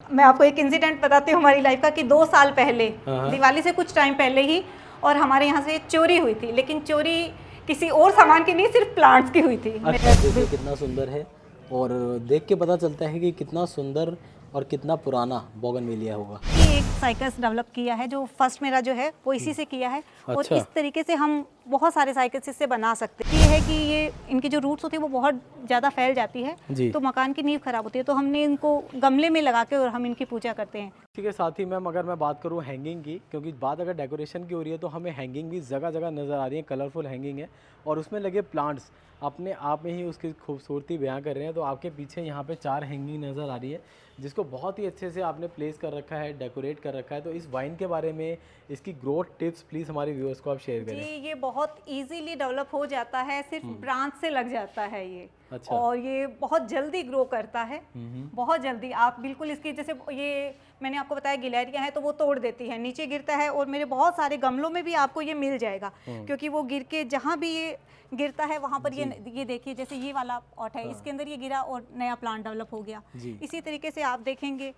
मैं आपको एक इंसिडेंट बताती हूँ हमारी लाइफ का कि 2 साल पहले दिवाली से कुछ टाइम पहले ही और हमारे यहाँ से चोरी हुई थी, लेकिन चोरी किसी और सामान की नहीं, सिर्फ प्लांट्स की हुई थी। अच्छा, देखिए कितना सुंदर है और देख के पता चलता है कि कितना सुंदर और कितना पुराना बोगनवेलिया होगा। एक साइकिल्स डेवलप किया है जो फर्स्ट मेरा जो है वो इसी से किया है। और अच्छा। इस तरीके से हम बहुत सारे साइकिल्स इससे बना सकते हैं। ये है कि ये इनकी जो रूट्स होती है वो बहुत ज़्यादा फैल जाती है जी। तो मकान की नींव खराब होती है, तो हमने इनको गमले में लगा के और हम इनकी पूजा करते हैं। इसी के साथ ही मैम अगर मैं बात करूँ हैंगिंग की, क्योंकि बात अगर डेकोरेशन की हो रही है तो हमें हैंगिंग भी जगह जगह नज़र आ रही है, कलरफुल हैंगिंग है और उसमें लगे प्लांट्स अपने आप में ही उसकी खूबसूरती बयां कर रहे हैं। तो आपके पीछे यहाँ पे 4 हैंगिंग नज़र आ रही है जिसको बहुत ही अच्छे से आपने प्लेस कर रखा है, डेकोरेट कर रखा है। तो इस वाइन के बारे में, इसकी ग्रोथ टिप्स प्लीज़ हमारे व्यूअर्स को आप शेयर करें। जी, ये बहुत इजीली डेवलप हो जाता है, सिर्फ ब्रांच से लग जाता है ये। अच्छा। और ये बहुत जल्दी ग्रो करता है, बहुत जल्दी। आप बिल्कुल इसकी, जैसे ये मैंने आपको बताया गिलहरियां हैं तो वो तोड़ देती है, नीचे गिरता है और मेरे बहुत सारे गमलों में भी आपको ये मिल जाएगा, क्योंकि वो गिर के जहाँ भी ये गिरता है वहाँ पर ये देखिए, जैसे ये वाला पॉट है, इसके अंदर ये गिरा और नया प्लांट डेवलप हो गया। इसी तरीके से आप देखेंगे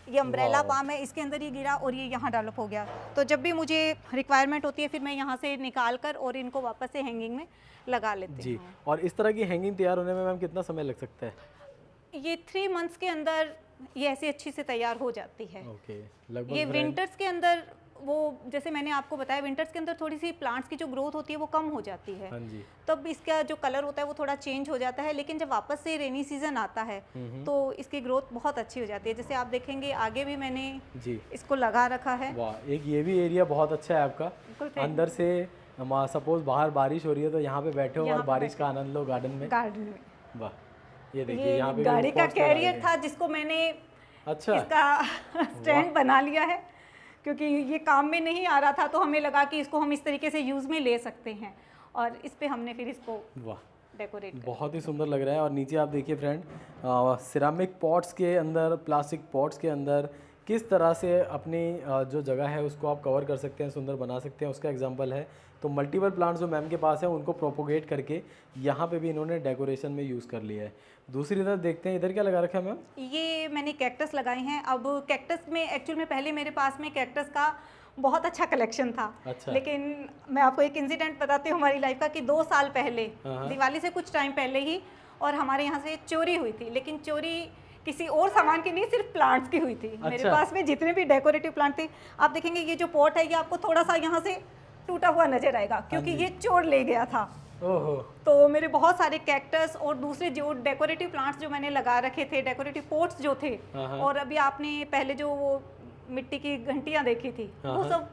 ये अम्ब्रेला पाम है, इसके अंदर ये गिरा और ये यहाँ डेवलप हो गया। तो जब भी मुझे रिक्वायरमेंट होती है फिर मैं यहाँ से निकाल कर और इनको वापस से हैंगिंग में लगा लेती हूँ। और इस तरह की हैंगिंग तैयार होने में मैम कितना समय लग सकता है? ये 3 मंथ्स के अंदर ये ऐसे अच्छी से तैयार हो जाती है। ओके, लगभग ये विंटर्स के अंदर, वो जैसे मैंने आपको बताया, विंटर्स के अंदर थोड़ी सी प्लांट्स की जो ग्रोथ होती है वो कम हो जाती है। हाँ जी। तब इसका जो कलर होता है वो थोड़ा चेंज हो जाता है, लेकिन जब वापस से रेनी सीजन आता है तो इसकी ग्रोथ बहुत अच्छी हो जाती है। जैसे आप देखेंगे आगे भी मैंने जी इसको लगा रखा है। वाह, एक ये भी एरिया बहुत अच्छा है आपका। अंदर से सपोज बाहर बारिश हो रही है तो यहाँ पे बैठे हो और बारिश का आनंद लो गार्डन में। वाह, ये देखिए यहाँ पे गाड़ी का कैरियर था जिसको मैंने अच्छा इसका स्टैंड बना लिया है, क्योंकि ये काम में नहीं आ रहा था तो हमें लगा कि इसको हम इस तरीके से यूज़ में ले सकते हैं और इस पे हमने फिर इसको वाह डेकोरेट बहुत ही सुंदर लग रहा है। और नीचे आप देखिए फ्रेंड, सिरामिक पॉट्स के अंदर, प्लास्टिक पॉट्स के अंदर किस तरह से अपनी जो जगह है उसको आप कवर कर सकते हैं, सुंदर बना सकते हैं, उसका एग्जांपल है। तो मल्टीपल प्लांट्स जो मैम के पास है उनको प्रोपोगेट करके यहाँ पे भी इन्होंने डेकोरेशन में यूज़ कर लिया है। दूसरी तरफ देखते हैं, इधर क्या लगा रखा है मैम? ये मैंने कैक्टस लगाए हैं। अब कैक्टस में एक्चुअल में पहले मेरे पास में कैक्टस का बहुत अच्छा कलेक्शन था। अच्छा। लेकिन मैं आपको एक इंसिडेंट बताती हूँ हमारी लाइफ का कि 2 साल पहले दिवाली से कुछ टाइम पहले ही और हमारे यहाँ से चोरी हुई थी, लेकिन चोरी किसी और सामान की नहीं, सिर्फ प्लांट्स की हुई थी। अच्छा। मेरे पास में जितने भी डेकोरेटिव प्लांट थे, आप देखेंगे ये जो पॉट है ये आपको थोड़ा सा यहाँ से टूटा हुआ नजर आएगा क्योंकि ये चोर ले गया था। ओहो। तो मेरे बहुत सारे कैक्टस और दूसरे जो डेकोरेटिव प्लांट्स जो मैंने लगा रखे थे, डेकोरेटिव पोट्स जो थे, और अभी आपने पहले जो वो मिट्टी की घंटियां देखी थी वो सब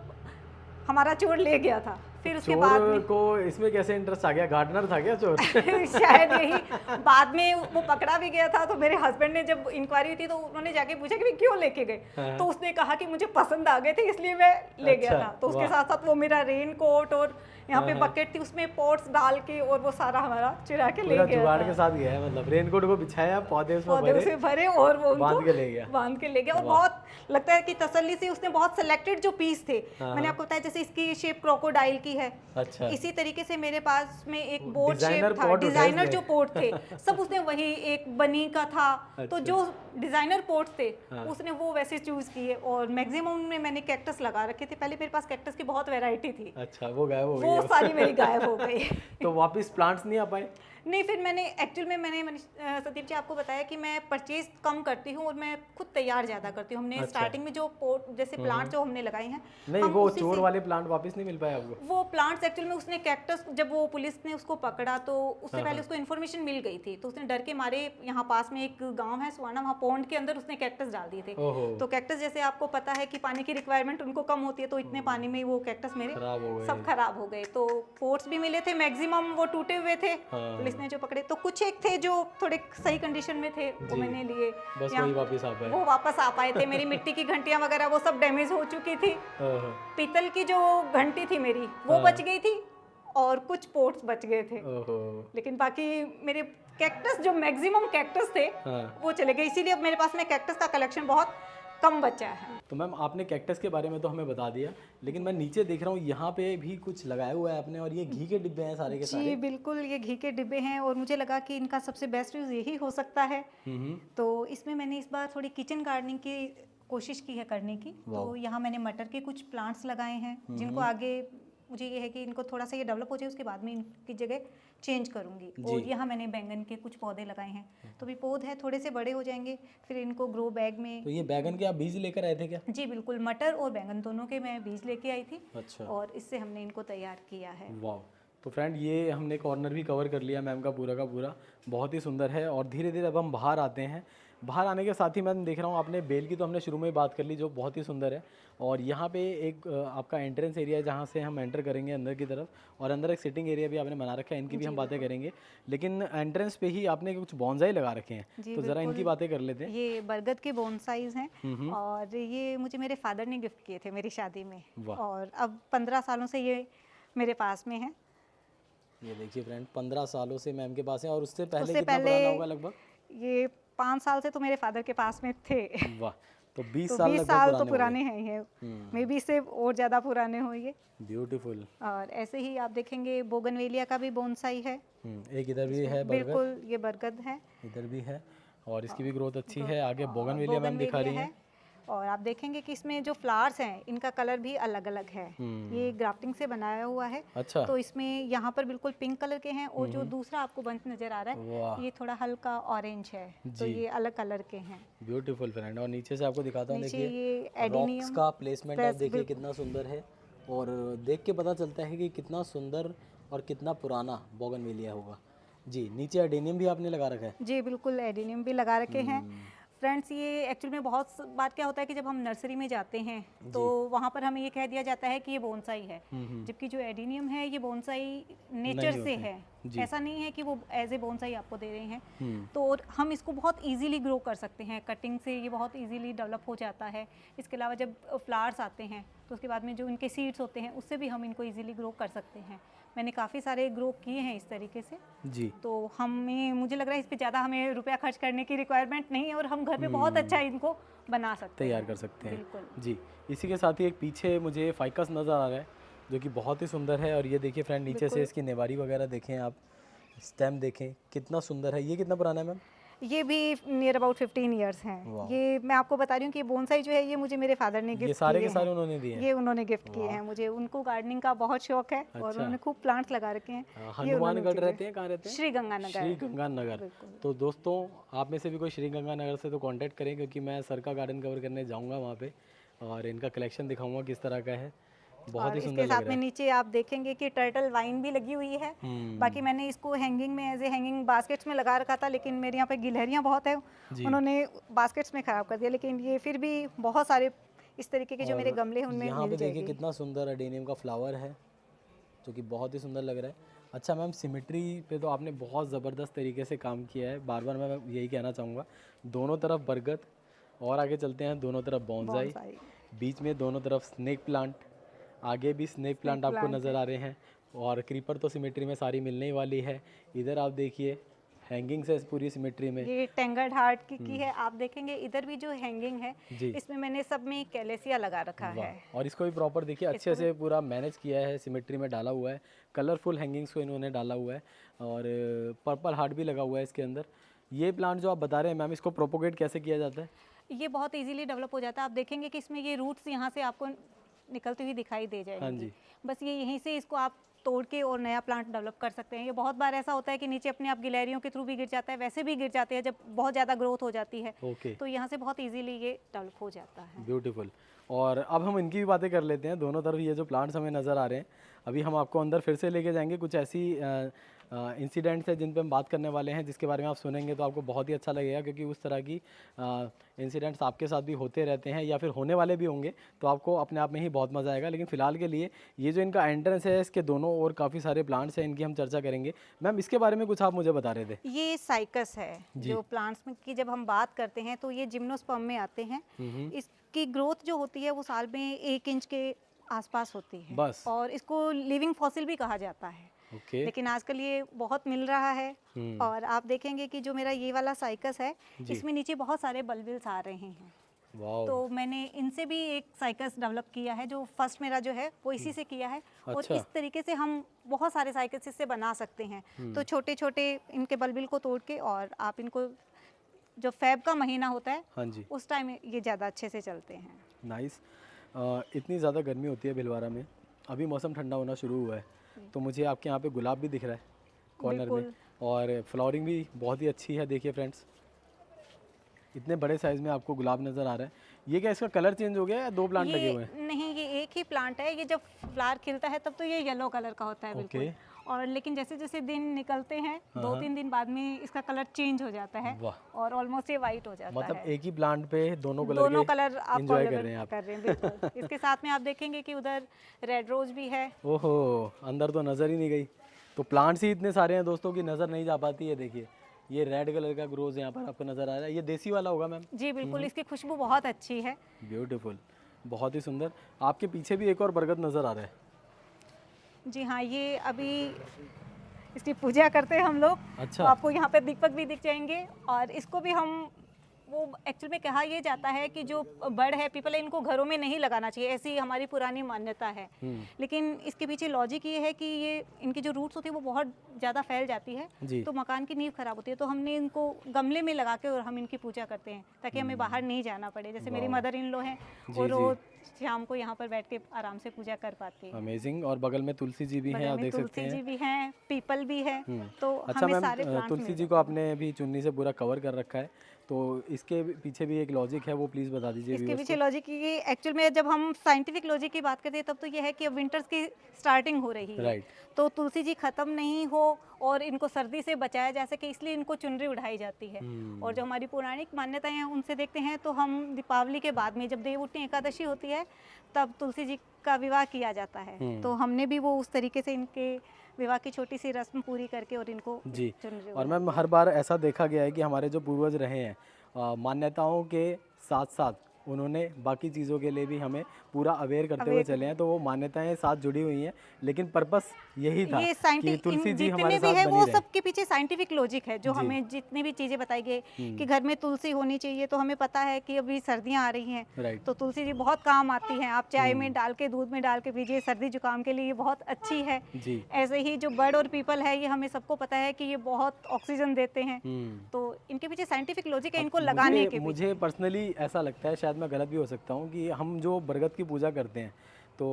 हमारा चोर ले गया था। फिर उसके बाद को इसमें कैसे इंटरेस्ट आ गया? गार्डनर था क्या चोर? शायद यही। बाद में वो पकड़ा भी गया था तो मेरे हस्बैंड ने जब इंक्वायरी हुई थी तो उन्होंने जाके पूछा कि क्यों लेके गए, तो उसने कहा कि मुझे पसंद आ गए थे इसलिए मैं ले गया था। तो उसके साथ साथ वो मेरा रेन कोट और यहाँ पे बकेट थी, उसमें पॉट्स डाल के और वो सारा हमारा चुरा के ले गया। जुगाड़ के साथ गया है, मतलब रेनकोट को बिछाया, पौधे उसमें भरे और वो बांध के ले गया। और बहुत लगता है कि तसल्ली से उसने बहुत सिलेक्टेड जो पीस थे, मैंने आपको बताया जैसे इसकी शेप क्रोकोडाइल की है। अच्छा। इसी तरीके से मेरे पास में एक बोर्ड शेप था, डिजाइनर जो पोर्ट थे सब उसने वही, एक बनी का था। तो जो डिजाइनर पोर्ट थे उसने वो वैसे चूज किए और मैक्सिमम में मैंने कैक्टस लगा रखे थे। पहले मेरे पास कैक्टस की बहुत वैरायटी थी। अच्छा, वो गायब हो गई। वो सारी मेरी गायब हो गई। तो वापस प्लांट्स नहीं आ पाए? नहीं, फिर मैंने एक्चुअल में मैंने सदीप जी आपको बताया कि मैं परचेज कम करती हूँ और मैं खुद तैयार ज़्यादा करती हूँ। हमने अच्छा। स्टार्टिंग में जो पोर्ट जैसे प्लांट जो हमने लगाए हैं, नहीं वो चोर वाले प्लांट वापस नहीं मिल पाए आपको? वो प्लांट्स एक्चुअल में उसने कैक्टस, जब वो पुलिस ने उसको पकड़ा तो उससे पहले उसको इन्फॉर्मेशन मिल गई थी, तो उसने डर के मारे, यहाँ पास में एक गांव है सुवाना, वहाँ पॉन्ड के अंदर उसने कैक्टस डाल दिए थे। तो कैक्टस जैसे आपको पता है कि पानी की रिक्वायरमेंट उनको कम होती है, तो इतने पानी में वो कैक्टस मेरे सब खराब हो गए। तो पोर्ट्स भी मिले थे, मैक्सिमम वो टूटे हुए थे। पुलिस ने जो पकड़े तो कुछ एक थे जो थोड़े सही कंडीशन में थे, वो मैंने लिए। बस वही वापस आ पाए। वो वापस आ पाए थे। मेरी मिट्टी की घंटियां वगैरह वो सब डैमेज हो चुकी थी। पीतल की जो घंटी थी मेरी वो बच गई थी और कुछ पोर्ट्स बच गए थे। लेकिन बाकी मेरे कैक्टस जो मैक्सिमम कैक्टस थे वो चले गए। इसीलिए अब मेरे पास में कैक्टस का कलेक्शन बहुत कम बचा है। तो मैम आपने कैक्टस के बारे में तो हमें बता दिया, लेकिन मैं नीचे देख रहा हूँ यहाँ पे भी कुछ लगाया हुआ है आपने, और ये घी के डिब्बे हैं सारे के जी सारे। बिल्कुल, ये घी के डिब्बे हैं और मुझे लगा कि इनका सबसे बेस्ट यूज़ यही हो सकता है। तो इसमें मैंने इस बार थोड़ी किचन गार्डनिंग की कोशिश की है करने की। तो यहाँ मैंने मटर के कुछ प्लांट्स लगाए हैं, जिनको आगे मुझे ये है कि इनको थोड़ा सा ये डेवलप हो जाए, उसके बाद में इनकी जगह चेंज करूँगी। और यहाँ मैंने बैंगन के कुछ पौधे लगाए हैं, तो भी पौधे हैं, थोड़े से बड़े हो जाएंगे, फिर इनको ग्रो बैग में। तो ये बैगन के आप बीज लेकर आए थे क्या? जी बिल्कुल, मटर और बैंगन दोनों के मैं बीज लेके आई थी। अच्छा। और इससे हमने इनको तैयार किया है। वाह। तो फ्रेंड ये हमने कॉर्नर भी कवर कर लिया मैम का पूरा, बहुत ही सुंदर है। और धीरे धीरे अब हम बाहर आते हैं। बाहर आने के साथ ही मैं देख रहा हूँ आपने बेल की तो हमने शुरू में ही बात कर ली, जो बहुत ही सुंदर है। और यहाँ पे एक आपका एंट्रेंस एरिया है जहाँ से हम एंटर करेंगे अंदर की तरफ, और अंदर एक सिटिंग एरिया भी आपने बना रखा है, इनकी भी हम बातें करेंगे। लेकिन एंट्रेंस पे ही आपने कुछ बॉन्साई लगा रखे हैं, तो ज़रा इनकी बातें कर लेते हैं। ये बरगद के बोनसाइज हैं और ये मुझे मेरे फादर ने गिफ्ट किए थे मेरी शादी में, और अब 15 सालों से ये मेरे पास में है। ये देखिए फ्रेंड, 15 सालों से मैम के पास है। और उससे पहले कितना पुराना होगा लगभग? ये 5 साल से तो मेरे फादर के पास में थे। वाह, तो 20 तो साल 20 लगभग साल तो पुराने हैं ये, मे बी से और ज़्यादा पुराने होंगे। ब्यूटीफुल। और ऐसे ही आप देखेंगे बोगनवेलिया का भी बोनसाई है। एक इधर भी है बरगद, बिल्कुल ये बरगद है, इधर भी है, और इसकी भी ग्रोथ अच्छी है। आगे बोगनवेलिया मैम दिखा रही है। और आप देखेंगे कि इसमें जो फ्लावर्स हैं इनका कलर भी अलग अलग है। ये ग्राफ्टिंग से बनाया हुआ है। अच्छा। तो इसमें यहाँ पर बिल्कुल पिंक कलर के हैं, और जो दूसरा आपको बंच नजर आ रहा है ये थोड़ा हल्का ऑरेंज है, तो ये अलग कलर के हैं। Beautiful friend. और नीचे से आपको दिखाता हूँ, नीचे देखिए ये रॉक्स एडिनियम का प्लेसमेंट आप देखिए कितना सुंदर है, और देख के पता चलता है कि कितना सुंदर और कितना पुराना बोगनवेलिया होगा। जी, नीचे एडेनियम भी आपने लगा रखा है। जी बिल्कुल, एडिनियम भी लगा रखे हैं। फ्रेंड्स ये एक्चुअल में बहुत बार क्या होता है कि जब हम नर्सरी में जाते हैं तो वहाँ पर हमें ये कह दिया जाता है कि ये बोनसाई है, जबकि जो एडिनियम है ये बोनसाई नेचर से है। ऐसा नहीं है कि वो एज ए बोनसाई आपको दे रहे हैं। तो और हम इसको बहुत इजीली ग्रो कर सकते हैं, कटिंग से ये बहुत इजीली डेवलप हो जाता है। इसके अलावा जब फ्लावर्स आते हैं तो उसके बाद में जो इनके सीड्स होते हैं उससे भी हम इनको इजीली ग्रो कर सकते हैं। मैंने काफ़ी सारे ग्रो किए हैं इस तरीके से। जी। तो हमें, मुझे लग रहा है इस पे ज़्यादा हमें रुपया खर्च करने की रिक्वायरमेंट नहीं है, और हम घर पे बहुत अच्छा इनको बना सकते हैं, तैयार कर सकते हैं। बिल्कुल। जी। इसी के साथ ही एक पीछे मुझे फाइकस नज़र आ रहा है, जो कि बहुत ही सुंदर है। और ये देखिए फ्रेंड, नीचे से इसकी नेवारी वगैरह देखें आप, स्टेम देखें कितना सुंदर है। ये कितना पुराना है मैम? ये भी नियर अबाउट 15 इयर्स हैं। ये मैं आपको बता रही हूँ कि बोनसाई जो है ये मुझे मेरे फादर ने गिफ्ट किए हैं। ये सारे के सारे उन्होंने दिए हैं? ये उन्होंने गिफ्ट किए हैं मुझे। उनको गार्डनिंग का बहुत शौक है। और उन्होंने खूब प्लांट्स लगा रखे हैं। हनुमानगढ़ रहते हैं? कहाँ रहते हैं? श्री गंगानगर। श्री गंगानगर। तो दोस्तों, आप में से भी कोई श्री गंगानगर से तो कांटेक्ट करें, क्योंकि मैं सर का गार्डन कवर करने जाऊँगा वहाँ पे, और इनका कलेक्शन दिखाऊंगा किस तरह का है। बहुत ही सुंदर लग रहा है। इसके साथ में नीचे आप देखेंगे कि टर्टल वाइन भी लगी हुई है। बाकी मैंने इसको हैंगिंग में एज ए हैंगिंग बास्केट्स में लगा रखा था, लेकिन मेरे यहाँ पे गिलहरियाँ बहुत है, उन्होंने बास्केट्स में ख़राब कर दिया। लेकिन ये फिर भी बहुत सारे इस तरीके के जो मेरे गमले हैं उनमें यहाँ पे देखिए कितना सुंदर एडेनियम का फ्लावर है, जो कि बहुत ही सुंदर लग रहा है। अच्छा मैम, सिमेट्री पे तो आपने बहुत ज़बरदस्त तरीके से काम किया है। बार बार मैं यही कहना चाहूँगा, दोनों तरफ बरगद, और आगे चलते हैं दोनों तरफ बोनसाई, बीच में दोनों तरफ स्नेक प्लांट, आगे भी स्नेक प्लांट आपको नज़र आ रहे हैं। और क्रीपर तो सिमेट्री में सारी मिलने ही वाली है। इधर आप देखिए हैंगिंग से पूरी सिमेट्री में, ये टेंगर्ड हार्ट की है। आप देखेंगे इधर भी जो हैंगिंग है इसमें मैंने सब में कैलेसिया लगा रखा है। और इसको भी प्रॉपर देखिए अच्छे से पूरा मैनेज किया है, सिमेट्री में डाला हुआ है। कलरफुल हैंगिंग्स को इन्होंने डाला हुआ है, और पर्पल हार्ट भी लगा हुआ है इसके अंदर। ये प्लांट जो आप बता रहे हैं मैम, इसको प्रोपोगेट कैसे किया जाता है? ये बहुत इजीली डेवलप हो जाता है। आप देखेंगे कि इसमें ये रूट्स यहाँ से आपको निकलती हुई दिखाई दे जाएगी। हाँ जी। बस ये यहीं से इसको आप तोड़ के और नया प्लांट डेवलप कर सकते हैं। ये बहुत बार ऐसा होता है कि नीचे अपने आप गिलहरियों के थ्रू भी गिर जाता है, वैसे भी गिर जाते हैं जब बहुत ज़्यादा ग्रोथ हो जाती है। तो यहाँ से बहुत इजीली ये डेवलप हो जाता है। ब्यूटीफुल। और अब हम इनकी भी बातें कर लेते हैं। दोनों तरफ ये जो प्लांट्स हमें नज़र आ रहे हैं, अभी हम आपको अंदर फिर से लेके जाएंगे। कुछ ऐसी इंसिडेंट्स है जिन पे हम बात करने वाले हैं, जिसके बारे में आप सुनेंगे तो आपको बहुत ही अच्छा लगेगा, क्योंकि उस तरह की इंसिडेंट्स आपके साथ भी होते रहते हैं या फिर होने वाले भी होंगे, तो आपको अपने आप में ही बहुत मज़ा आएगा। लेकिन फ़िलहाल के लिए ये जो इनका एंट्रेंस है, इसके दोनों और काफ़ी सारे प्लांट्स हैं, इनकी हम चर्चा करेंगे। मैम, इसके बारे में कुछ आप मुझे बता रहे थे। ये साइकस है जो प्लांट्स में की जब हम बात करते हैं तो ये जिम्नोस्पर्म में आते हैं। इसकी ग्रोथ जो होती है वो साल में 1 इंच के आसपास होती है बस। और इसको लिविंग फॉसिल भी कहा जाता है। लेकिन आजकल ये बहुत मिल रहा है। और आप देखेंगे कि जो मेरा ये वाला साइकस है, इसमें नीचे बहुत सारे बल्बिल्स आ रहे हैं। वाओ। तो मैंने इनसे भी एक साइकस डेवलप किया है, जो फर्स्ट मेरा जो है वो इसी से किया है। और अच्छा। इस तरीके से हम बहुत सारे साइकस इससे बना सकते हैं। तो छोटे छोटे इनके बल्बिल को तोड़ के, और आप इनको जो फेब का महीना होता है हाँ जी, उस टाइम ये ज़्यादा अच्छे से चलते हैं। नाइस। इतनी ज़्यादा गर्मी होती है भीलवाड़ा में, अभी मौसम ठंडा होना शुरू हुआ है, तो मुझे आपके यहाँ पे गुलाब भी दिख रहा है कॉर्नर में, बिल्कुल। और फ्लावरिंग भी बहुत ही अच्छी है। देखिए फ्रेंड्स, इतने बड़े साइज़ में आपको गुलाब नज़र आ रहा है। ये क्या इसका कलर चेंज हो गया है या 2 प्लांट लगे हुए हैं? नहीं, ये एक ही प्लांट है। ये जब फ्लावर खिलता है तब तो ये येलो कलर का होता है बिल्कुल। ओके। और लेकिन जैसे जैसे दिन निकलते हैं 2-3 दिन बाद में इसका कलर चेंज हो जाता है वाह। और ऑलमोस्ट ये वाइट हो जाता मतलब है। एक ही प्लांट पे दोनों दोनों कलर कलर के आप एंजॉय कर अवेलेबल रहे हैं आप। कर रहे हैं बिल्कुल। इसके साथ में आप देखेंगे कि उधर रेड रोज भी है। ओहो, अंदर तो नज़र ही नहीं गई। तो प्लांट्स ही इतने सारे हैं दोस्तों की नज़र नहीं जा पाती है। देखिए ये रेड कलर का रोज़ यहाँ पर आपको नज़र आ रहा है, ये देसी वाला होगा मैम? जी बिल्कुल, इसकी खुशबू बहुत अच्छी है। ब्यूटीफुल, बहुत ही सुंदर। आपके पीछे भी एक और बरगद नज़र आ रहा है। जी हाँ, ये अभी इसकी पूजा करते हैं हम लोग। अच्छा। तो आपको यहाँ पे दीपक भी दिख जाएंगे। और इसको भी हम, वो एक्चुअल में कहा ये जाता है कि जो बड़ है, पीपल है, इनको घरों में नहीं लगाना चाहिए, ऐसी हमारी पुरानी मान्यता है। लेकिन इसके पीछे लॉजिक ये है कि ये इनकी जो रूट्स होती है वो बहुत ज़्यादा फैल जाती है, जी। तो मकान की नींव खराब होती है। तो हमने इनको गमले में लगा के और हम इनकी पूजा करते हैं, ताकि हमें बाहर नहीं जाना पड़े। जैसे मेरी मदर इन लॉ हैं, जी, और जी। रोज शाम को यहाँ पर बैठ के आराम से पूजा कर पाती है। अमेजिंग। और बगल में तुलसी जी भी हैं, बगल आप में देख सकते तुलसी जी हैं। भी हैं, पीपल भी है। तो अच्छा हमें मैम, सारे प्लांट्स तुलसी मिल जी को आपने अभी चुन्नी से पूरा कवर कर रखा है, तो इसके पीछे भी एक लॉजिक है, वो प्लीज़ बता दीजिए इसके व्यूअर्स पीछे लॉजिक ये एक्चुअल में जब हम साइंटिफिक लॉजिक की बात करते हैं तब तो ये है कि अब विंटर्स की स्टार्टिंग हो रही है। राइट। तो तुलसी जी खत्म नहीं हो और इनको सर्दी से बचाया जा सके, इसलिए इनको चुनरी उठाई जाती है। और जो हमारी पौराणिक मान्यताएं हैं उनसे देखते हैं तो हम दीपावली के बाद में जब देवउठनी एकादशी होती है तब तुलसी जी का विवाह किया जाता है। तो हमने भी वो उस तरीके से इनके विवाह की छोटी सी रस्म पूरी करके और इनको जी। चुनरी और मैम हर बार ऐसा देखा गया है कि हमारे जो पूर्वज रहे हैं, मान्यताओं के साथ साथ उन्होंने बाकी चीज़ों के लिए भी हमें पूरा अवेयर करते हुए चले हैं, तो वो मान्यताएं साथ जुड़ी हुई हैं, लेकिन पर्पस यही था ये कि तुलसी जी हमारे जितने भी है साथ वो बनी रहे। सब के पीछे साइंटिफिक लॉजिक है, जो हमें जितनी भी चीजें बताई गई कि घर में तुलसी होनी चाहिए। तो हमें पता है कि अभी सर्दियां आ रही हैं, राइट। तो तुलसी जी बहुत काम आती हैं। आप चाय में डाल के, दूध में डाल के पीजिए, सर्दी जुकाम के लिए ये बहुत अच्छी है। जी। ऐसे ही जो बर्ड और पीपल है, ये हमें सबको पता है कि ये बहुत ऑक्सीजन देते हैं। तो इनके पीछे साइंटिफिक लॉजिक है, इनको लगाने के मुझे पर्सनली ऐसा लगता है, शायद मैं गलत भी हो सकता हूँ, कि हम जो बरगद की पूजा करते हैं तो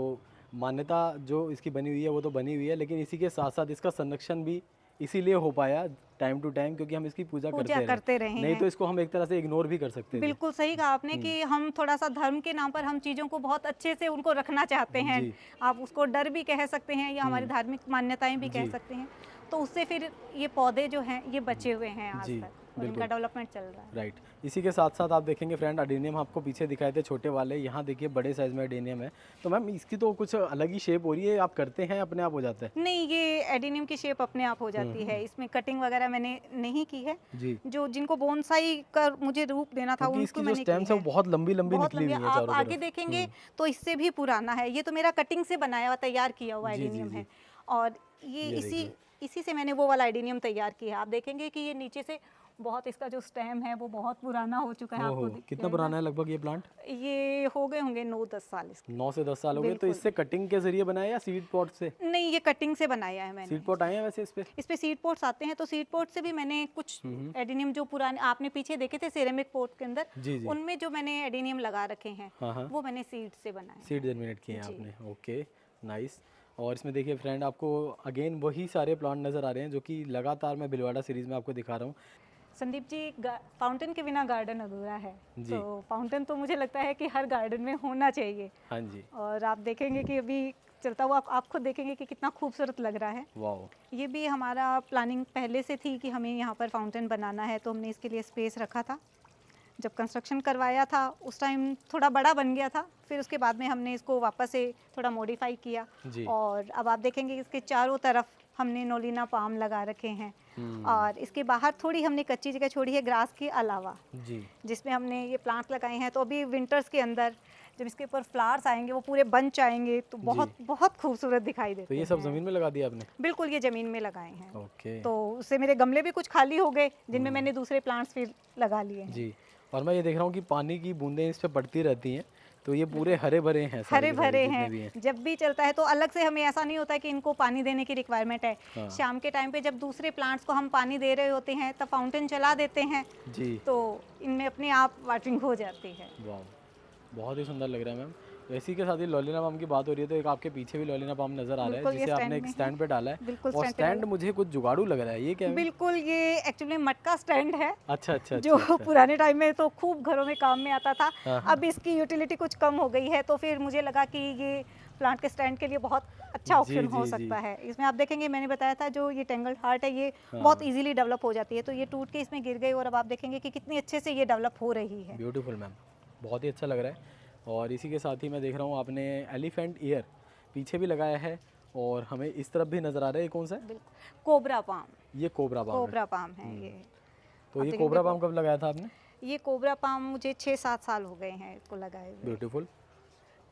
मान्यता जो इसकी बनी हुई है वो तो बनी हुई है, लेकिन इसी के साथ साथ इसका संरक्षण भी इसीलिए हो पाया टाइम टू टाइम क्योंकि हम इसकी पूजा करते रहे। नहीं तो इसको हम एक तरह से इग्नोर भी कर सकते थे। बिल्कुल सही कहा आपने कि हम थोड़ा सा धर्म के नाम पर हम चीज़ों को बहुत अच्छे से उनको रखना चाहते हैं। आप उसको डर भी कह सकते हैं या हमारी धार्मिक मान्यताएं भी कह सकते हैं। तो उससे फिर ये पौधे जो हैं ये बचे हुए हैं आज तक, और इनका डेवलपमेंट चल रहा है। राइट। इसी के साथ साथ आप देखेंगे फ्रेंड, अडेनियम आपको पीछे दिखाए थे छोटे वाले, यहाँ देखिए बड़े साइज में अडेनियम है। तो मैम इसकी तो कुछ अलग ही शेप हो रही है, आप करते हैं अपने आप हो जाता है? नहीं, ये एडेनियम की शेप अपने आप हो जाती है। इसमें कटिंग वगैरह मैंने नहीं की है। जी। जो जिनको बोनसाई का मुझे रूप देना था उनको मैंने स्टेम्स है वो बहुत लंबी लंबी निकली हुई है आप चारों आगे देखेंगे तो इससे भी पुराना है। ये तो मेरा कटिंग से बनाया हुआ, तैयार किया हुआ एडेनियम है। और ये इसी से मैंने वो वाला एडेनियम तैयार किया है। आप देखेंगे कि ये नीचे से बहुत, इसका जो स्टेम है वो बहुत पुराना हो चुका है। आपको कितना पुराना है लगभग ये प्लांट? ये हो गए होंगे 9-10 साल इसके। 9 से 10 साल हो गए। तो इससे कटिंग के जरिए बनाया या सीड पॉट से? नहीं, ये कटिंग से बनाया है मैंने। सीड पॉट आए हैं वैसे इस पे सीड पॉट्स आते हैं, तो सीड पॉट से भी मैंने कुछ एडेनियम जो पुराने आपने पीछे देखे थे सिरेमिक पॉट के अंदर, उनमें जो मैंने एडेनियम लगा रखे हैं वो मैंने सीड से बनाए, सीड जर्मिनेट किए हैं आपने। Okay, nice. और इसमें देखिए फ्रेंड, आपको अगेन वही सारे प्लांट नज़र आ रहे हैं जो कि लगातार मैं भिलवाड़ा सीरीज़ में आपको दिखा रहा हूँ। संदीप जी, फाउंटेन के बिना गार्डन अधूरा है। तो फाउंटेन तो मुझे लगता है कि हर गार्डन में होना चाहिए। हाँ जी। और आप देखेंगे कि अभी चलता हुआ आप खुद देखेंगे कि कितना खूबसूरत लग रहा है। वाओ। ये भी हमारा प्लानिंग पहले से थी कि हमें यहाँ पर फाउंटेन बनाना है, तो हमने इसके लिए स्पेस रखा था। जब कंस्ट्रक्शन करवाया था उस टाइम थोड़ा बड़ा बन गया था, फिर उसके बाद में हमने इसको वापस से थोड़ा मॉडिफाई किया। और अब आप देखेंगे इसके चारों तरफ हमने नोलिना पाम लगा रखे हैं। और इसके बाहर थोड़ी हमने कच्ची जगह छोड़ी है ग्रास के अलावा, जिसमें हमने ये प्लांट लगाए हैं। तो अभी विंटर्स के अंदर जब इसके ऊपर फ्लावर्स आएंगे, वो पूरे बंच आएंगे, तो बहुत बहुत खूबसूरत दिखाई देते हैं। तो ये सब जमीन में लगा दिया आपने? बिल्कुल, ये जमीन में लगाए हैं। ओके। तो उससे मेरे गमले भी कुछ खाली हो गए जिनमें मैंने दूसरे प्लांट्स फिर लगा लिए हैं। जी। और मैं ये देख रहा हूँ कि पानी की बूंदें इस पे पड़ती रहती हैं, तो ये पूरे हरे भरे हैं, सारे हरे के सारे भरे जितने भी हैं। जब भी चलता है तो अलग से हमें ऐसा नहीं होता कि इनको पानी देने की रिक्वायरमेंट है। हाँ। शाम के टाइम पे जब दूसरे प्लांट्स को हम पानी दे रहे होते हैं तब फाउंटेन चला देते हैं, जी। तो इनमें अपने आप वाटरिंग हो जाती है। वाह, बहुत ही सुंदर लग रहा है मैम। तो इसी के साथ ही लॉलिना पाम की बात हो रही है, तो एक आपके पीछे भी लॉलिना पाम नज़र आ रहा है, बिल्कुल, ये जिसे आपने स्टैंड एक में स्टैंड पे डाला है। बिल्कुल और स्टैंड पे स्टैंड मुझे कुछ जुगाड़ू लग रहा है, ये क्या है? बिल्कुल, ये एक्चुअली मटका स्टैंड है, अच्छा अच्छा जो अच्छा अच्छा। पुराने टाइम में तो खूब घरों में काम में आता था। हाँ, हाँ। अब इसकी यूटिलिटी कुछ कम हो गई है, तो फिर मुझे लगा कि ये प्लांट के स्टैंड के लिए बहुत अच्छा जी, ऑप्शन हो जी, जी। सकता है। इसमें आप देखेंगे, मैंने बताया था जो ये टेंगल्ड हार्ट है, ये हाँ। बहुत इजीली डेवलप हो जाती है, तो ये टूट के इसमें गिर गई और अब आप देखेंगे कि कितनी अच्छे से ये डेवलप हो रही है। ब्यूटीफुल मैम, बहुत ही अच्छा लग रहा है। और इसी के साथ ही मैं देख रहा हूँ आपने एलिफेंट ईयर पीछे भी लगाया है, और हमें इस तरफ भी नज़र आ रहा है। ये कौन सा है? बिल्कुल, कोबरा पाम। ये कोबरा पाम है। कोबरा पाम है ये। तो आप ये देखेंगे कोबरा पाम कब लगाया था आपने? ये कोबरा पाम मुझे 6-7 साल हो गए हैं इसको लगाए हुए। ब्यूटीफुल।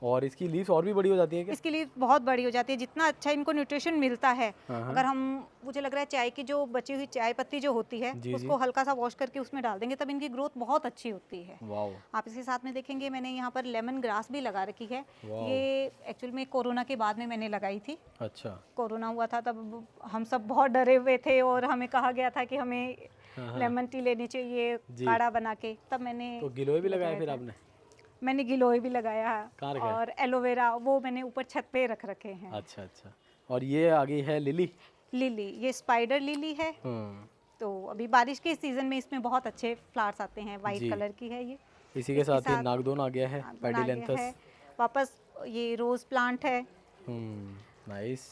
और इसकी लीव्स और भी बड़ी हो जाती है क्या? इसके लिए बहुत बड़ी हो जाती है, जितना अच्छा इनको न्यूट्रिशन मिलता है। हाँ, हाँ। अगर हम, मुझे लग रहा है चाय की जो बची हुई चाय पत्ती जो होती है, जी, उसको हल्का सा वॉश करके उसमें डाल देंगे, तब इनकी ग्रोथ बहुत अच्छी होती है। वाओ। आप इसके साथ में देखेंगे मैंने यहाँ पर लेमन ग्रास भी लगा रखी है। वाओ। ये एक्चुअल में कोरोना के बाद में मैंने लगाई थी। अच्छा। कोरोना हुआ था तब हम सब बहुत डरे हुए थे और हमें कहा गया था कि हमें हाँ। लेमन टी लेनी चाहिए जी। काढ़ा बना के, तब मैंने तो गिलोय भी लगाया फिर आपने? मैंने गिलोय भी लगाया कहाँ है, रखा है? और एलोवेरा वो मैंने ऊपर छत पे रख रखे हैं। अच्छा अच्छा। और ये आगे है लिली। लिली, ये स्पाइडर लिली है। तो अभी बारिश के सीजन में इसमें बहुत अच्छे फ्लावर्स आते हैं। वाइट जी। कलर की है ये। इसी के साथ ही नागदोन आ गया है, नागदाना आ गया है। पेडिलेंथस। वापस ये रोज प्लांट है। नाइस।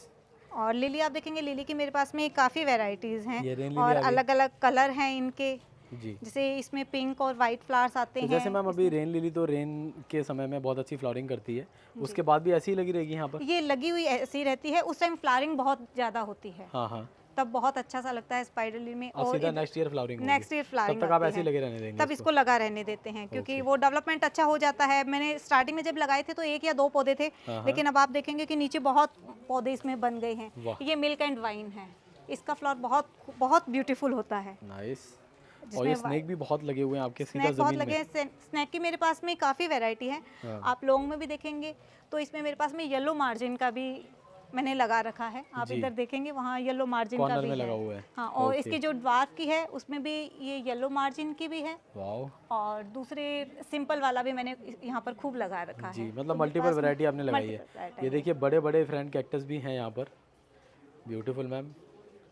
और लिली आप देखेंगे, लिली की मेरे पास में काफ़ी वेराइटीज़ हैं, ये रेन लिली और आ गई। अलग अलग कलर हैं इनके। जी। जैसे इसमें पिंक और वाइट फ्लावर्स आते तो हैं। जैसे मैम अभी रेन लिली तो रेन के समय में बहुत अच्छी फ्लावरिंग करती है, उसके बाद भी ऐसी ही लगी रहेगी यहाँ पर? ये लगी हुई ऐसी रहती है, उस टाइम फ्लावरिंग बहुत ज़्यादा होती है, हाँ हाँ। तब बहुत अच्छा सा लगता है स्पाइडर लिली में। अब सीधा नेक्स्ट ईयर फ्लावरिंग होगी। नेक्स्ट ईयर फ्लावरिंग तब तक आप ऐसे ही लगे रहने देंगे तब इसको लगा रहने देते हैं, क्योंकि वो डेवलपमेंट अच्छा हो जाता है। मैंने स्टार्टिंग में जब लगाए थे तो 1 या 2 पौधे थे, लेकिन अब आप देखेंगे कि नीचे बहुत पौधे इसमें बन गए हैं। वाह। ये मिल्क एंड वाइन है, इसका फ्लावर बहुत बहुत ब्यूटीफुल होता है। नाइस। और ये स्नेक भी बहुत लगे हुए हैं आपके सीधा स्नैक बहुत जमीन लगे में। हैं। स्नैक की मेरे पास में काफ़ी वैरायटी है। हाँ। आप लॉन्ग में भी देखेंगे तो इसमें मेरे पास में येलो मार्जिन का भी मैंने लगा रखा है। आप जी। इधर देखेंगे वहाँ येलो मार्जिन का कॉर्नर भी में है। लगा हुआ है। हाँ, और ओके। इसकी जो ड्वार्फ की है उसमें भी ये येलो मार्जिन की भी है, वाओ। और दूसरे सिंपल वाला भी मैंने यहाँ पर खूब लगा रखा जी, है। मतलब तो मेरे मल्टीपल पास में वैरायटी आपने लगाई है। multiple variety ये देखिए बड़े बड़े फ्रेंड कैक्टस भी हैं यहाँ पर। ब्यूटीफुल मैम,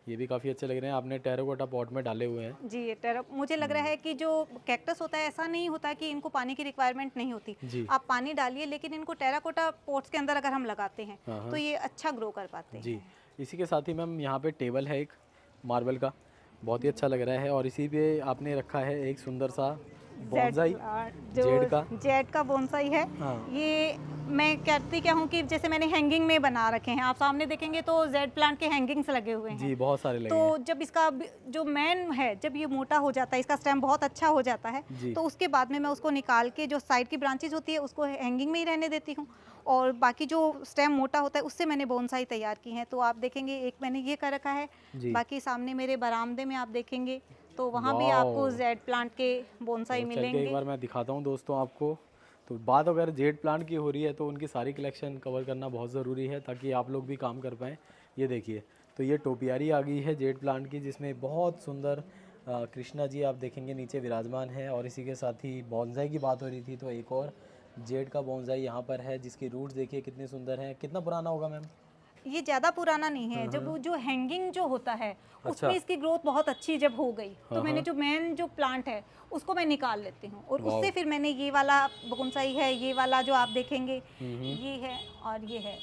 ये भी काफ़ी अच्छे लग रहे हैं, आपने टेराकोटा पॉट में डाले हुए हैं। जी, ये मुझे लग रहा है कि जो कैक्टस होता है, ऐसा नहीं होता कि इनको पानी की रिक्वायरमेंट नहीं होती। जी। आप पानी डालिए, लेकिन इनको टेराकोटा पॉट्स के अंदर अगर हम लगाते हैं हाँ, हाँ। तो ये अच्छा ग्रो कर पाते हैं। जी। इसी के साथ ही मैम यहाँ पे टेबल है एक मार्बल का, बहुत ही अच्छा लग रहा है। और इसी पे आपने रखा है एक सुंदर सा बॉन्साई जेड का। जेड का बोनसाई है। हाँ। ये मैं कहती क्या हूँ कि जैसे मैंने हैंगिंग में बना रखे हैं, आप सामने देखेंगे तो जेड प्लांट के हैंगिंग्स लगे हुए हैं। जी, बहुत सारे लगे तो हैं। जब इसका जो मैन है, जब ये मोटा हो जाता है, इसका स्टेम बहुत अच्छा हो जाता है, जी। तो उसके बाद में मैं उसको निकाल के जो साइड की ब्रांचेस होती है उसको हैंगिंग में ही रहने देती हूँ, और बाकी जो स्टेम मोटा होता है उससे मैंने बोनसाई तैयार की हैं। तो आप देखेंगे एक मैंने ये कर रखा है, जी। बाकी सामने मेरे बरामदे में आप देखेंगे तो वहाँ भी वाओ। आपको जेड प्लांट के बोनसाई तो चल के मिलेंगे। एक बार मैं दिखाता हूँ दोस्तों आपको। तो बात अगर जेड प्लांट की हो रही है तो उनकी सारी कलेक्शन कवर करना बहुत ज़रूरी है, ताकि आप लोग भी काम कर पाएँ। ये देखिए, तो ये टोपियारी आ गई है जेड प्लांट की, जिसमें बहुत सुंदर कृष्णा जी आप देखेंगे नीचे विराजमान है। और इसी के साथ ही बॉन्साई की बात हो रही थी, तो एक और जेड का बॉन्साई यहाँ पर है, जिसकी रूट्स देखिए कितने सुंदर हैं। कितना पुराना होगा मैम? ये ज़्यादा पुराना नहीं है। जब वो जो हैंगिंग जो होता है उसमें इसकी ग्रोथ बहुत अच्छी जब हो गई, तो मैंने जो मेन जो प्लांट है उसको मैं निकाल लेती हूँ, और उससे फिर मैंने ये वाला बोनसाई है, ये वाला जो आप देखेंगे ये है, और ये है।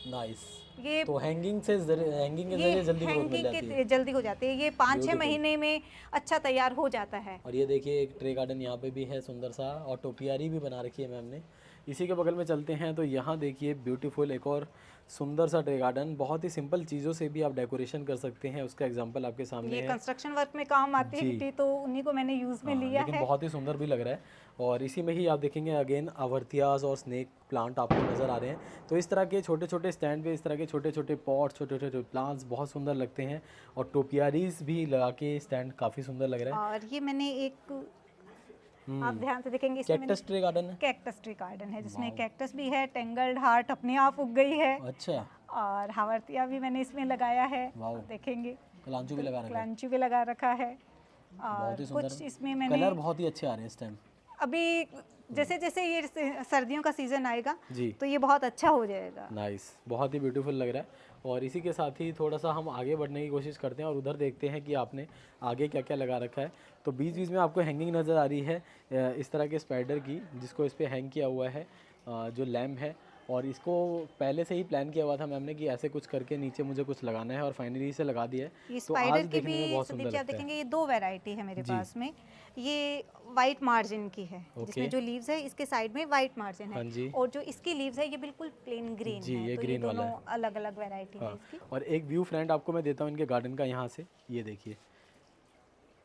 नाइस। ये तो हैंगिंग के जरिए जल्दी ग्रोथ मिल जाती है। जल्दी हो जाती है। ये 5-6 महीने में अच्छा तैयार हो जाता है। और ये देखिए एक ट्रे गार्डन यहाँ पे भी है सुंदर सा, और टोपियारी भी बना रखी है मैम ने। इसी के बगल में चलते हैं, तो यहाँ देखिए ब्यूटीफुल एक और सुंदर सा ट्रे गार्डन। बहुत ही सिंपल चीज़ों से भी आप डेकोरेशन कर सकते हैं, उसका एग्जांपल आपके सामने ये है। कंस्ट्रक्शन वर्क में काम आती है मिट्टी, तो उन्हीं को मैंने यूज़ में लिया लेकिन है। बहुत ही सुंदर भी लग रहा है। और इसी में ही आप देखेंगे अगेन अवर्थियास और स्नेक प्लांट आपको नज़र आ रहे हैं। तो इस तरह के छोटे छोटे स्टैंड पे इस तरह के छोटे छोटे पॉट, छोटे छोटे प्लांट्स बहुत सुंदर लगते हैं। और टोपियारीज भी लगा के स्टैंड काफ़ी सुंदर लग रहा है। और ये मैंने एक आप ध्यान से देखेंगे इसमें मैंने कैक्टस ट्री गार्डन है। कैक्टस ट्री गार्डन है जिसमें कैक्टस भी है, टेंगल्ड हार्ट अपने आप उग गई है, अच्छा, और हावर्तिया भी मैंने इसमें लगाया है, वाओ। देखेंगे कलांचू भी लगा रखा है, क्लांचू भी लगा रखा है, बहुत ही और सुंदर। कुछ इसमें मैंने कलर बहुत ही अच्छे आ रहे हैं इस टाइम। अभी जैसे जैसे ये सर्दियों का सीजन आएगा जी, तो ये बहुत अच्छा हो जाएगा। नाइस, बहुत ही ब्यूटीफुल लग रहा है। और इसी के साथ ही थोड़ा सा हम आगे बढ़ने की कोशिश करते हैं और उधर देखते हैं कि आपने आगे क्या क्या लगा रखा है। तो बीच बीच में आपको हैंगिंग नज़र आ रही है इस तरह के स्पाइडर की, जिसको इस पर हैंग किया हुआ है जो लैम्प है। और इसको पहले से ही प्लान किया हुआ था मैम ने कि ऐसे कुछ करके नीचे मुझे कुछ लगाना है, और फाइनली इसे लगा दिया है। ये तो आज स्पाइडर की देखने में भी बहुत सुंदर देखिए, आप लगता है। देखेंगे ये दो वैरायटी है मेरे पास में। ये वाइट मार्जिन की है, जिसमें जो लीव्स है इसके साइड में वाइट मार्जिन हाँ है, जी। और जो इसकी लीव्स है ये बिल्कुल प्लेन ग्रीन जी, है। ये तो ग्रीन वाला दोनों अलग अलग वैरायटी है हाँ, इसकी। और एक व्यू फ्रंट आपको मैं देता हूँ इनके गार्डन का यहाँ से, ये देखिए।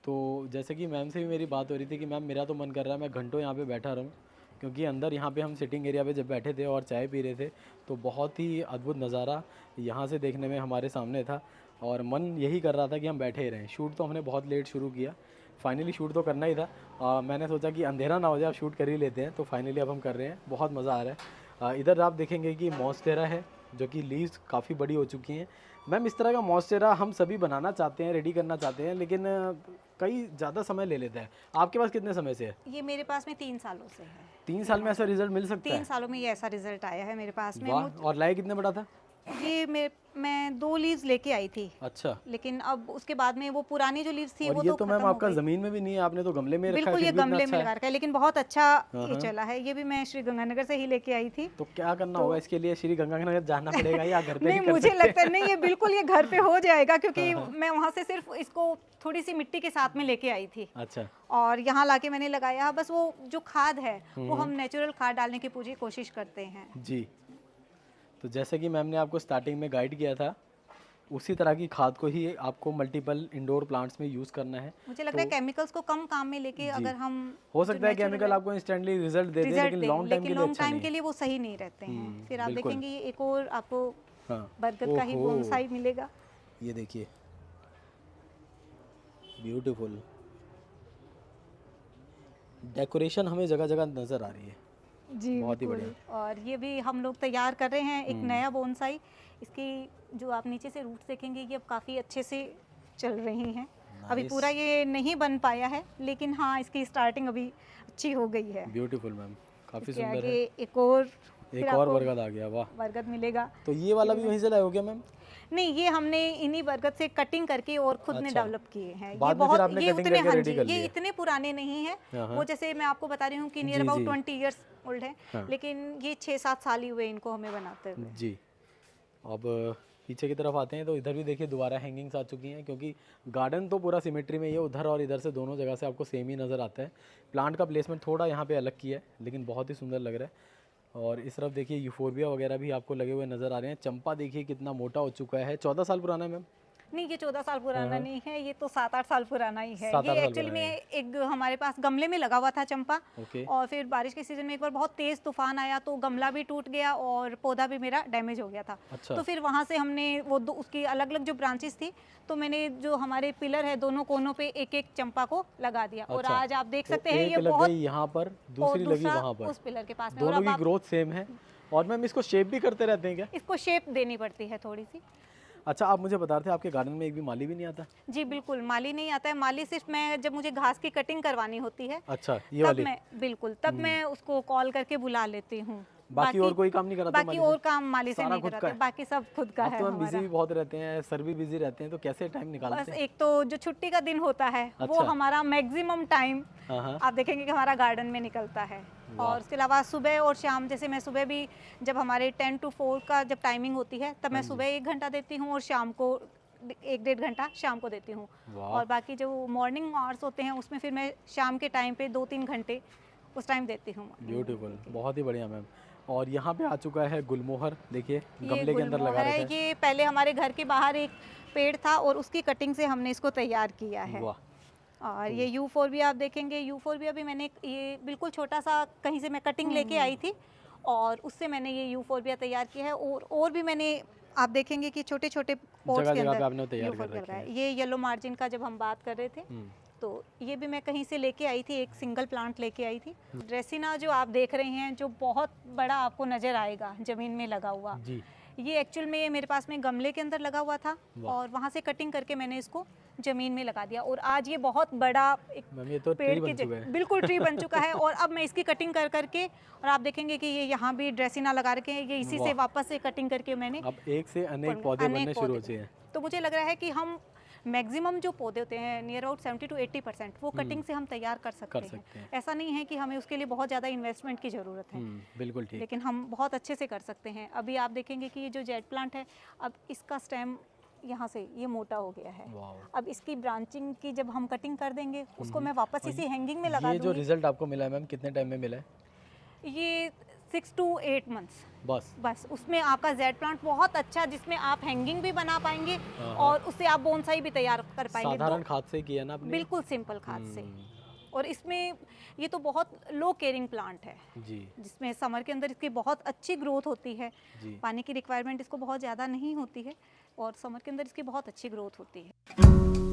तो जैसे कि मैम से भी मेरी बात हो रही थी कि मैम मेरा तो मन कर रहा है मैं घंटों यहाँ पे बैठा रहूँ, क्योंकि अंदर यहाँ पे हम सिटिंग एरिया पे जब बैठे थे और चाय पी रहे थे तो बहुत ही अद्भुत नज़ारा यहाँ से देखने में हमारे सामने था, और मन यही कर रहा था कि हम बैठे ही रहें। शूट तो हमने बहुत लेट शुरू किया, फाइनली शूट तो करना ही था। मैंने सोचा कि अंधेरा ना हो जाए, अब शूट कर ही लेते हैं, तो फाइनली अब हम कर रहे हैं। बहुत मज़ा आ रहा है। इधर आप देखेंगे कि मॉन्स्टेरा है, जो कि लीव्स काफ़ी बड़ी हो चुकी हैं। मैम इस तरह का मॉन्स्टेरा हम सभी बनाना चाहते हैं, रेडी करना चाहते हैं, लेकिन कई ज़्यादा समय ले लेता है। आपके पास कितने समय से है? ये मेरे पास में 3 सालों से है। 3 साल में ऐसा रिजल्ट मिल सकता 3 है? सालों में ये ऐसा रिजल्ट आया है मेरे पास में। वाह, और लाए कितने बड़ा था? ये मैं 2 लीव्स लेके आई थी, अच्छा, लेकिन अब उसके बाद में वो पुरानी जो लीव्स थी और वो ये तो तो मैम खत्म हो आपका गई। ज़मीन में भी नहीं है, आपने तो गमले में रखा है, बिल्कुल, ये फिर भी इतना गमले अच्छा में है। लगा रखा है, लेकिन बहुत अच्छा ये चला है। ये भी मैं श्री गंगानगर से ही लेके आई थी। तो क्या करना होगा इसके लिए? श्री गंगानगर जाना पड़ेगा या घर पे नहीं, ही कर मुझे सकते हैं? लगता है नहीं, ये बिल्कुल ये घर पे हो जाएगा, क्योंकि मैं वहाँ से सिर्फ इसको थोड़ी सी मिट्टी के साथ में लेके आई थी, अच्छा, और यहाँ लाके मैंने लगाया। बस वो जो खाद है वो हम नेचुरल खाद डालने की पूरी कोशिश करते हैं। जी। तो जैसे कि मैम ने आपको स्टार्टिंग में गाइड किया था, उसी तरह की खाद को ही आपको मल्टीपल इंडोर प्लांट्स में यूज़ करना है। मुझे लग रहा है केमिकल्स को कम काम में लेके अगर हम हो सकता है केमिकल आपको इंस्टेंटली रिजल्ट दे दे, लेकिन लॉन्ग टाइम के लिए लॉन्ग अच्छा टाइम नहीं के है। लिए वो सही नहीं रहते हैं। फिर आप बिल्कुल। देखेंगे ये एक और आपको हाँ, बरगद का ही ओहो। बोनसाई मिलेगा। ये देखिए, ब्यूटीफुल डेकोरेशन हमें जगह जगह नज़र आ रही है। जी बहुत ही बिल्कुल। और ये भी हम लोग तैयार कर रहे हैं एक नया बोनसाई। इसकी जो आप नीचे से रूट्स देखेंगे ये अब काफ़ी अच्छे से चल रही हैं। अभी Nice. पूरा ये नहीं बन पाया है, लेकिन हाँ इसकी स्टार्टिंग अभी अच्छी हो गई है। ब्यूटीफुल मैम, काफ़ी इसके सुंदर आगे है। एक और फिर एक और आपको बरगद आ गया, वाह। बरगद मिलेगा। तो ये वाला भी वहीं से लाए हो क्या मैम? नहीं, ये हमने इन्हीं बरगद से कटिंग करके और खुद ने अच्छा। डेवलप किए हैं। बाद में फिर आपने ये cutting उतने करके हाँ ready जी, कर ये लिए। इतने पुराने नहीं हैं। हाँ, हाँ। वो जैसे मैं आपको बता रही हूँ कि नियर जी, अबाउट जी। 20 इयर्स ओल्ड है, हाँ। लेकिन ये 6-7 साल ही हुए इनको हमें बनाते हुए। जी। अब पीछे की तरफ आते हैं तो इधर भी देखिए दोबारा हैंगिंग्स आ चुकी हैं, क्योंकि गार्डन तो पूरा सिमेट्री में ही है, उधर और इधर से दोनों जगह से आपको सेम ही नज़र आता है। प्लांट का प्लेसमेंट थोड़ा यहाँ पे अलग किया है, लेकिन बहुत ही सुंदर लग रहा है। और इस तरफ देखिए यूफोरबिया वगैरह भी आपको लगे हुए नज़र आ रहे हैं। चंपा देखिए कितना मोटा हो चुका है, 14 साल पुराना है मैम। नहीं, ये 14 साल पुराना नहीं है, ये तो 7-8 साल पुराना ही है। 7-8 ये साल एक्चुअली पुराना में एक हमारे पास गमले में लगा हुआ था चंपा, ओके, और फिर बारिश के सीजन में एक बार बहुत तेज तूफान आया तो गमला भी टूट गया और पौधा भी मेरा डैमेज हो गया था। अच्छा। तो फिर वहाँ से हमने वो उसकी अलग अलग जो ब्रांचेस थी, तो मैंने जो हमारे पिलर है दोनों कोनों पे एक एक चंपा को लगा दिया। और अच्छा। आज आप देख तो सकते हैं एक ये लग बहुत, गई यहाँ पर, और दूसरी लगी दूसरा वहाँ पर, उस पिलर के पास में। और दोनों अब की आप ग्रोथ सेम है। और मैम इसको शेप भी करते रहते हैं क्या? इसको शेप देनी पड़ती है थोड़ी सी। अच्छा, आप मुझे बता रहे थे आपके गार्डन में एक भी माली भी नहीं आता? जी बिल्कुल, माली नहीं आता है। माली सिर्फ मैं जब मुझे घास की कटिंग करवानी होती है अच्छा, ये तब वाली। मैं बिल्कुल तब मैं उसको कॉल करके बुला लेती हूँ। बाकी और कोई काम नहीं कराते बाकी माली और से? काम माली से सारा नहीं खुद का कराते, है? बाकी सब खुद का आप है तो मैम बिजी हमारा। भी बहुत रहते हैं, सर भी बिजी रहते हैं, तो कैसे टाइम निकालते बस हैं? एक तो जो छुट्टी का दिन होता है वो अच्छा। हमारा मैक्सिमम टाइम हाँ हाँ, आप देखेंगे कि हमारा गार्डन में निकलता है। और उसके अलावा सुबह और शाम, जैसे मैं सुबह भी जब हमारे 10 to 4 का जब टाइमिंग होती है तब मैं सुबह 1 घंटा देती हूँ और शाम को 1-1.5 घंटा शाम को देती हूँ। वाह। और बाकी जो मॉर्निंग आवर्स होते हैं उसमें फिर मैं शाम के टाइम पे 2-3 घंटे उस टाइम देती हूँ। ब्यूटीफुल, बहुत ही बढ़िया मैम। और यहाँ पे आ चुका है गुलमोहर, देखिए ये गमले के अंदर लगा गुलमोहर रखा है। है। ये पहले हमारे घर के बाहर एक पेड़ था और उसकी कटिंग से हमने इसको तैयार किया है। वाह, और ये यूफोरबिया आप देखेंगे, यूफोरबिया भी मैंने ये बिल्कुल छोटा सा कहीं से मैं कटिंग लेके आई थी और उससे मैंने ये यूफोरबिया तैयार किया है। और भी मैंने आप देखेंगे कि छोटे छोटे पोट्स के जगह-जगह पे अंदर आपने तैयार कर यूफोरबिया रखे लगाया है। ये येलो मार्जिन का जब हम बात कर रहे थे तो ये भी मैं कहीं से लेके आई थी, एक सिंगल प्लांट लेके आई थी। ड्रेसिना जो आप देख रहे हैं, जो बहुत बड़ा आपको नज़र आएगा ज़मीन में लगा हुआ, जी। ये एक्चुअल में ये मेरे पास में गमले के अंदर लगा हुआ था और वहाँ से कटिंग करके मैंने इसको ज़मीन में लगा दिया और आज ये बहुत बड़ा एक मैम ये तो पेड़ ट्री के बन चुका है। बिल्कुल ट्री बन चुका है। और अब मैं इसकी कटिंग कर करके, और आप देखेंगे कि ये यहाँ भी ड्रेसिना लगा रखे हैं, ये इसी से वापस से कटिंग करके मैंने अब एक से अनेक पौधे बनने शुरू हो चुके हैं। तो मुझे लग रहा है कि हम मैक्सिमम जो पौधे होते हैं नियर अबाउट 70 to 80% वो कटिंग से हम तैयार कर सकते हैं। ऐसा नहीं है कि हमें उसके लिए बहुत ज़्यादा इन्वेस्टमेंट की ज़रूरत है, बिल्कुल ठीक। लेकिन हम बहुत अच्छे से कर सकते हैं। अभी आप देखेंगे कि ये जो जेट प्लांट है, अब इसका स्टेम यहाँ से ये मोटा हो गया है। अब इसकी ब्रांचिंग की जब हम कटिंग कर देंगे, उसको मैं वापस इसी हैंगिंग में लगा ये जो दूंगी। रिजल्ट आपको मिला है मैम, कितने टाइम में मिला है? ये 6 to 8 months बस उसमें आपका जेड प्लांट बहुत अच्छा, जिसमें आप हैंगिंग भी बना पाएंगे और उससे आप बोनसाई भी तैयार कर पाएंगे। साधारण खाद से किया ना आपने? बिल्कुल सिंपल खाद से। और इसमें ये तो बहुत लो केयरिंग प्लांट है जी, जिसमें समर के अंदर इसकी बहुत अच्छी ग्रोथ होती है जी। पानी की रिक्वायरमेंट इसको बहुत ज़्यादा नहीं होती है और समर के अंदर इसकी बहुत अच्छी ग्रोथ होती है।